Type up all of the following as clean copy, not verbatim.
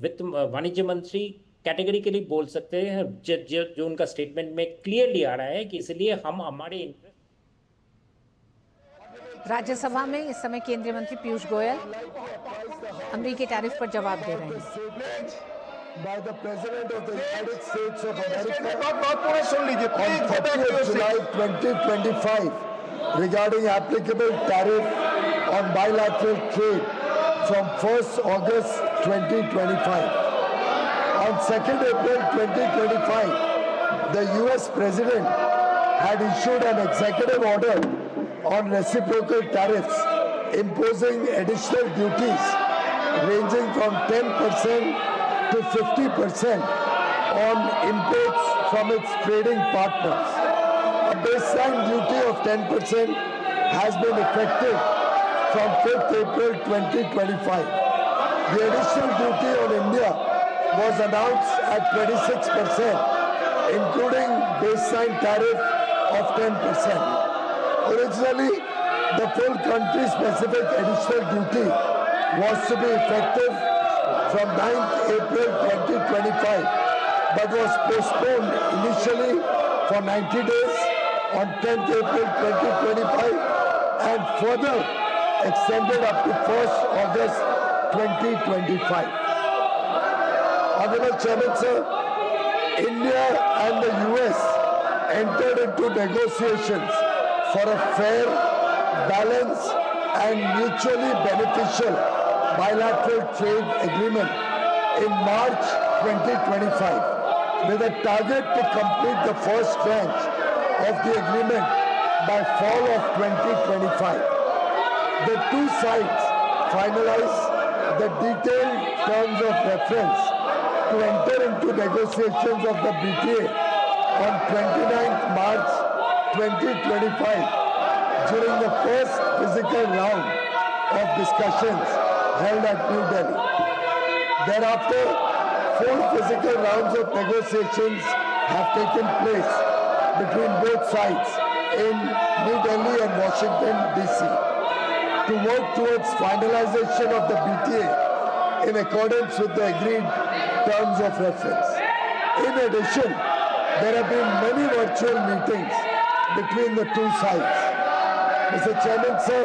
वित्त वाणिज्य मंत्री कैटेगरिकली बोल सकते हैं, जो उनका स्टेटमेंट में क्लियरली आ रहा है कि इसलिए हम हमारे। राज्यसभा में इस समय केंद्रीय मंत्री पीयूष गोयल अमेरिकी टैरिफ पर जवाब दे रहे हैं। By the President of the United States of America on 30th July 2025 regarding applicable tariff on bilateral trade from 1st August 2025. On 2nd April 2025, the US President had issued an executive order on reciprocal tariffs imposing additional duties ranging from 10% to 50% on imports from its trading partners. A baseline duty of 10% has been effective from 5th April 2025. The additional duty on India was announced at 26%, including baseline tariff of 10%. Originally, the full country-specific additional duty was to be effective from 9th April 2025, but was postponed initially for 90 days on 10th April 2025 and further extended up to 1st August 2025. Honorable Chairman, sir, India and the US entered into negotiations for a fair, balanced and mutually beneficial bilateral trade agreement in March 2025 with a target to complete the first tranche of the agreement by fall of 2025. The two sides finalized the detailed terms of reference to enter into negotiations of the BTA on 29th March 2025 during the first physical round of discussions held at New Delhi. Thereafter, 4 physical rounds of negotiations have taken place between both sides in New Delhi and Washington, D.C. to work towards finalization of the BTA in accordance with the agreed terms of reference. In addition, there have been many virtual meetings between the two sides. Mr. Chairman, sir,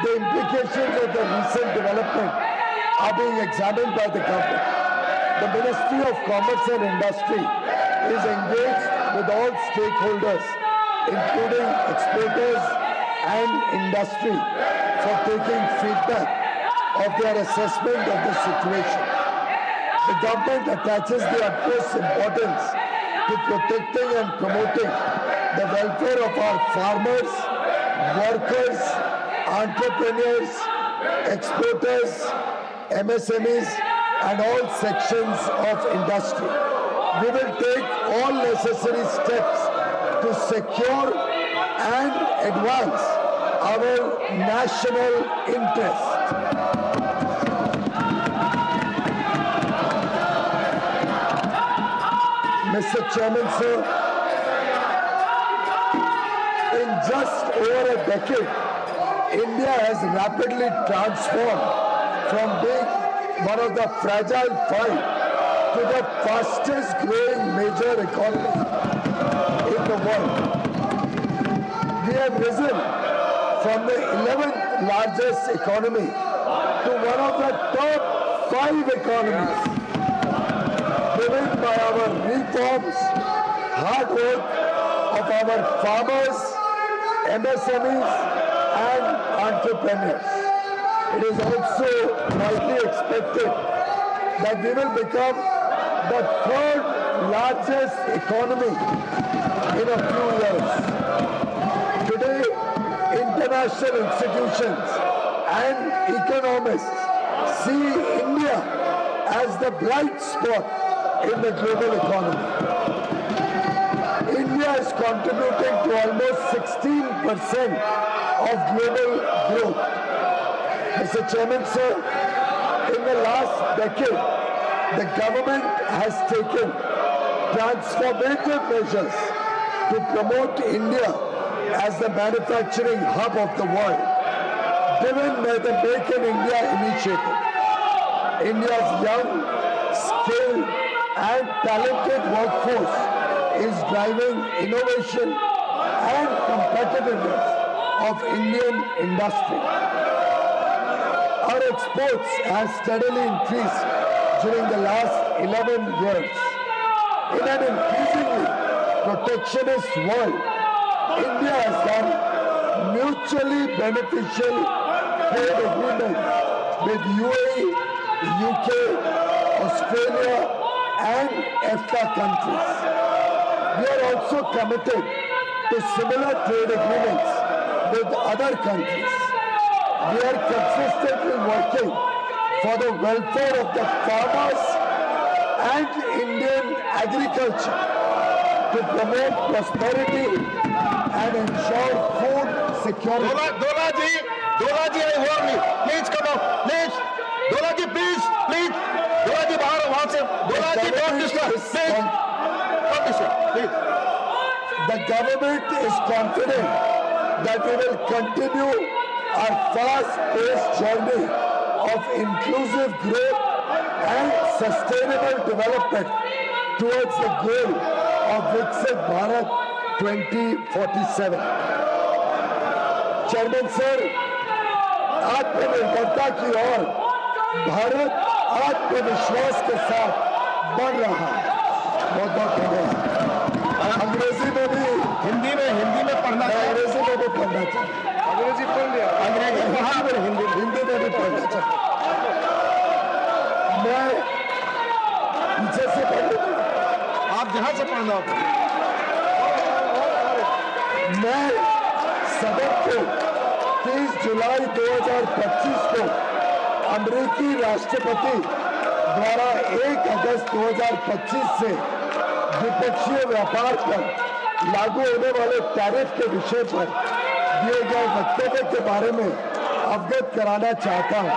the implications of the recent development are being examined by the government. The Ministry of Commerce and Industry is engaged with all stakeholders, including exporters and industry, for taking feedback of their assessment of the situation. The government attaches the utmost importance to protecting and promoting the welfare of our farmers, workers, entrepreneurs, exporters, MSMEs, and all sections of industry. We will take all necessary steps to secure and advance our national interest. Mr. Chairman, sir, in just over a decade, India has rapidly transformed from being one of the fragile 5 to the fastest growing major economy in the world. We have risen from the 11th largest economy to one of the top 5 economies, driven by our reforms, hard work of our farmers, MSMEs, and entrepreneurs. It is also widely expected that we will become the 3rd largest economy in a few years. Today, international institutions and economists see India as the bright spot in the global economy. India is contributing to almost 16% of global growth. Mr. Chairman, sir, in the last decade, the government has taken transformative measures to promote India as the manufacturing hub of the world, driven by the Make in India initiative. India's young, skilled and talented workforce is driving innovation and competitiveness of Indian industry. Our exports have steadily increased during the last 11 years. In an increasingly protectionist world, India has done mutually beneficial trade agreements with UAE, UK, Australia and EFTA countries. We are also committed to similar trade agreements with other countries. We are consistently working for the welfare of the farmers and Indian agriculture to promote prosperity and ensure food security. Dola ji, I warn you. Please come out. Please. Dola ji, please. Dola ji, bahar wahan se. Dola ji, don't disturb. Please. Don't disturb. Please. The government is confident that we will continue our fast-paced journey of inclusive growth and sustainable development towards the goal of Viksit Bharat 2047. Chairman sir, आत्मनिर्भरता की ओर भारत आत्मविश्वास के साथ बढ़ रहा है। बहुत बहुत धन्यवाद। अंग्रेजी में भी हिंदी में पढ़ना चाहिए। अंग्रेजी में भी पढ़ना चाहिए। अंग्रेजी पढ़ लिया। अंग्रेजी पढ़ा फिर हिंदी में भी पढ़ना चाहिए। मैं पीछे से पढ़ लूँ, आप जहाँ से पढ़ना हो। मैं सदन को 30 जुलाई 2025 को अमेरिकी राष्ट्रपति द्वारा 1 अगस्त 2025 से द्विपक्षीय व्यापार पर लागू होने वाले टैरिफ के विषय पर दिए गए वक्तव्य के बारे में अवगत कराना चाहता हूं।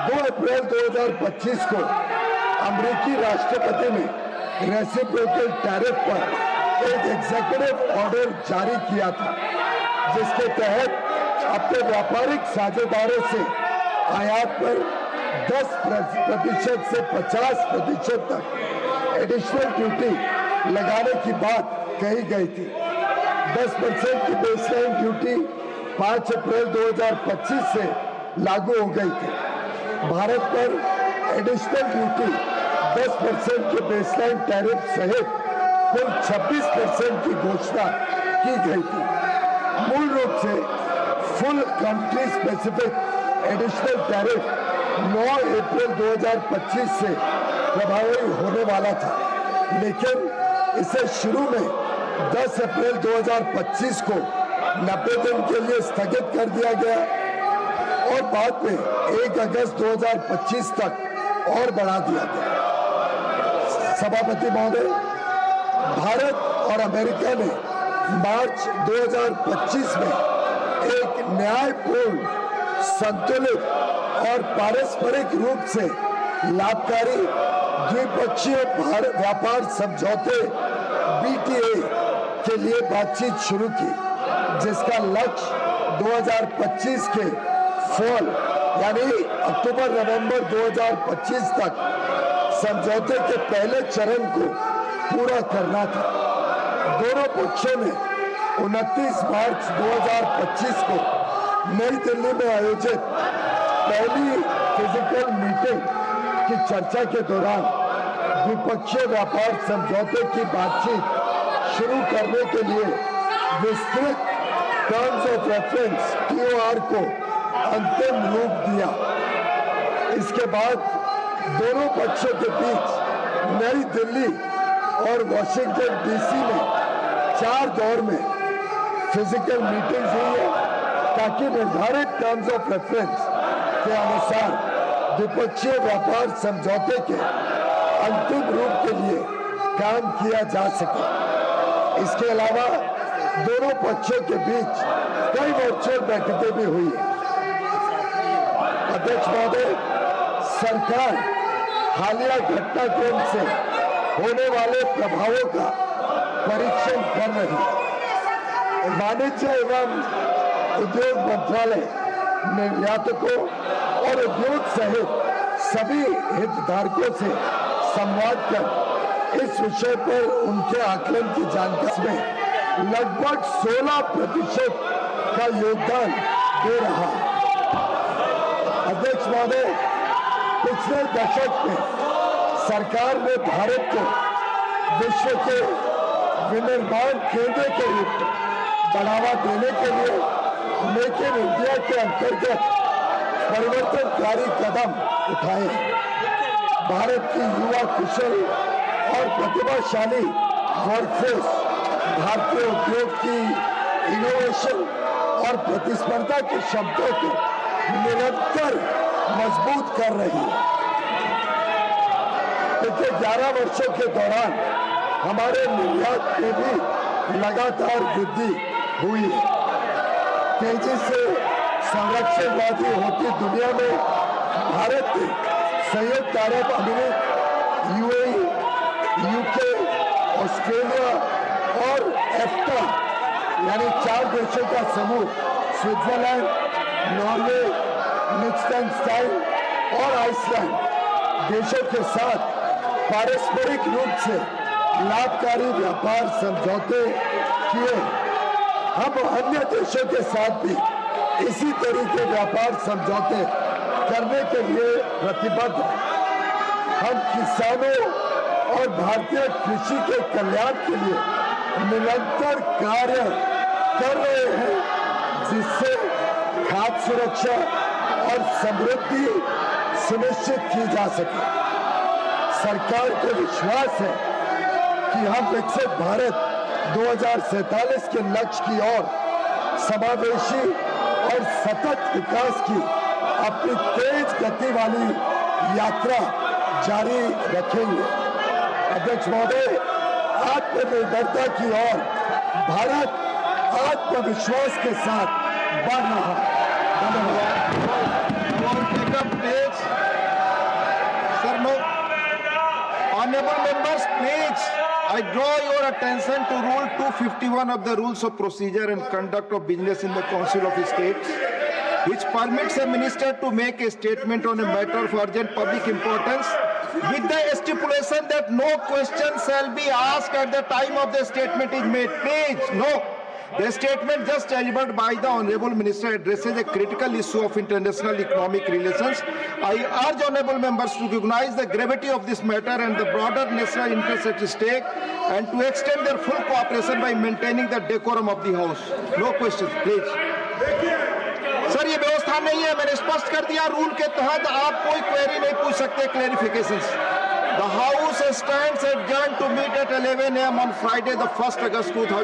2 अप्रैल 2025 को अमेरिकी राष्ट्रपति ने रेसिप्रोकल टैरिफ पर एक एग्जीक्यूटिव ऑर्डर जारी किया था, जिसके तहत अपने व्यापारिक साझेदारों से आयात पर 10% से 50% तक एडिशनल ड्यूटी लगाने की बात कही गई थी। 10% की बेसलाइन ड्यूटी 5 अप्रैल 2025 से लागू हो गई थी। भारत पर एडिशनल ड्यूटी 10% के बेसलाइन टैरिफ सहित कुल 26% की घोषणा की गई थी। मूल रूप से full country specific additional tariff 9 अप्रैल 2025 से प्रभावी होने वाला था, लेकिन इसे शुरू में 10 अप्रैल 2025 को 90 दिन के लिए स्थगित कर दिया गया और बाद में 1 अगस्त 2025 तक और बढ़ा दिया गया। सभापति महोदय, भारत और अमेरिका ने मार्च 2025 में एक न्यायपूर्ण, संतुलित और पारस्परिक रूप से लाभकारी द्विपक्षीय व्यापार समझौते BTA के लिए बातचीत शुरू की, जिसका लक्ष्य 2025 के फॉल यानी अक्टूबर-नवंबर 2025 तक समझौते के पहले चरण को पूरा करना था। दोनों पक्षों ने 29 मार्च 2025 को नई दिल्ली में आयोजित पहली फिजिकल मीटिंग की चर्चा के दौरान द्विपक्षीय व्यापार समझौते की बातचीत शुरू करने के लिए विस्तृत टर्म्स ऑफ रेफरेंस TOR को अंतिम रूप दिया। इसके बाद दोनों पक्षों के बीच नई दिल्ली और वाशिंगटन DC में 4 दौर में फिजिकल मीटिंग्स हुई है, ताकि निर्धारित टर्म्स ऑफ रेफरेंस के अनुसार द्विपक्षीय व्यापार समझौते के अंतिम रूप के लिए काम किया जा सके। इसके अलावा दोनों पक्षों के बीच कई वर्चुअल बैठकें भी हुई है। अध्यक्ष महोदय, सरकार हालिया घटनाक्रम से होने वाले प्रभावों का परीक्षण कर रही है। वाणिज्य एवं उद्योग मंत्रालय निर्यातकों और उद्योग सहित सभी हितधारकों से संवाद कर इस विषय पर उनके आकलन की जानकारी में लगभग 16% का योगदान दे रहा है। अध्यक्ष महोदय, पिछले दशक में सरकार ने भारत को विश्व के विनिर्माण केंद्र के रूप में बढ़ावा देने के लिए मेक इन इंडिया के अंतर्गत परिवर्तनकारी कदम उठाए। भारत की युवा कुशल और प्रतिभाशाली वर्कफोर्स भारतीय उद्योग की इनोवेशन और प्रतिस्पर्धा की क्षमता को निरंतर मजबूत कर रही है। पिछले 11 वर्षों के दौरान हमारे निर्यात में भी लगातार वृद्धि हुई है। तेजी से संरक्षणवादी होती दुनिया में भारत ने संयुक्त अरब अमीरात, यूएई, यूके, ऑस्ट्रेलिया और एफ्टा यानी 4 देशों का समूह स्विट्जरलैंड, नॉर्वे, लिechtenstein और आइसलैंड देशों के साथ पारस्परिक रूप से लाभकारी व्यापार समझौते किए। हम अन्य देशों के साथ भी इसी तरह के व्यापार समझौते करने के लिए प्रतिबद्ध हैं। हम किसानों और भारतीय कृषि के कल्याण के लिए निरंतर कार्य कर रहे हैं, जिससे खाद्य सुरक्षा और समृद्धि सुनिश्चित की जा सके। सरकार को विश्वास है कि हम विकसित भारत 2047 के लक्ष्य की ओर समावेशी और सतत विकास की अपनी तेज गति वाली यात्रा जारी रखेंगे। अध्यक्ष महोदय, आत्मनिर्भरता की ओर भारत आत्मविश्वास के साथ बढ़ रहा है। Honorable members, please, I draw your attention to Rule 251 of the Rules of Procedure and Conduct of Business in the Council of States, which permits a minister to make a statement on a matter of urgent public importance with the stipulation that no question shall be asked at the time of the statement is made. Please, no. The statement just delivered by the Honorable Minister addresses a critical issue of international economic relations. I urge Honorable members to recognize the gravity of this matter and the broader national interest at stake, and to extend their full cooperation by maintaining the decorum of the House. No questions, please. Sir, ये व्यवस्था नहीं है, मैंने स्पष्ट कर दिया। Rule के तहत आप कोई क्वेरी नहीं पूछ सकते, clarifications. The House stands adjourned to meet at 11 AM on Friday, the 1st August 2000.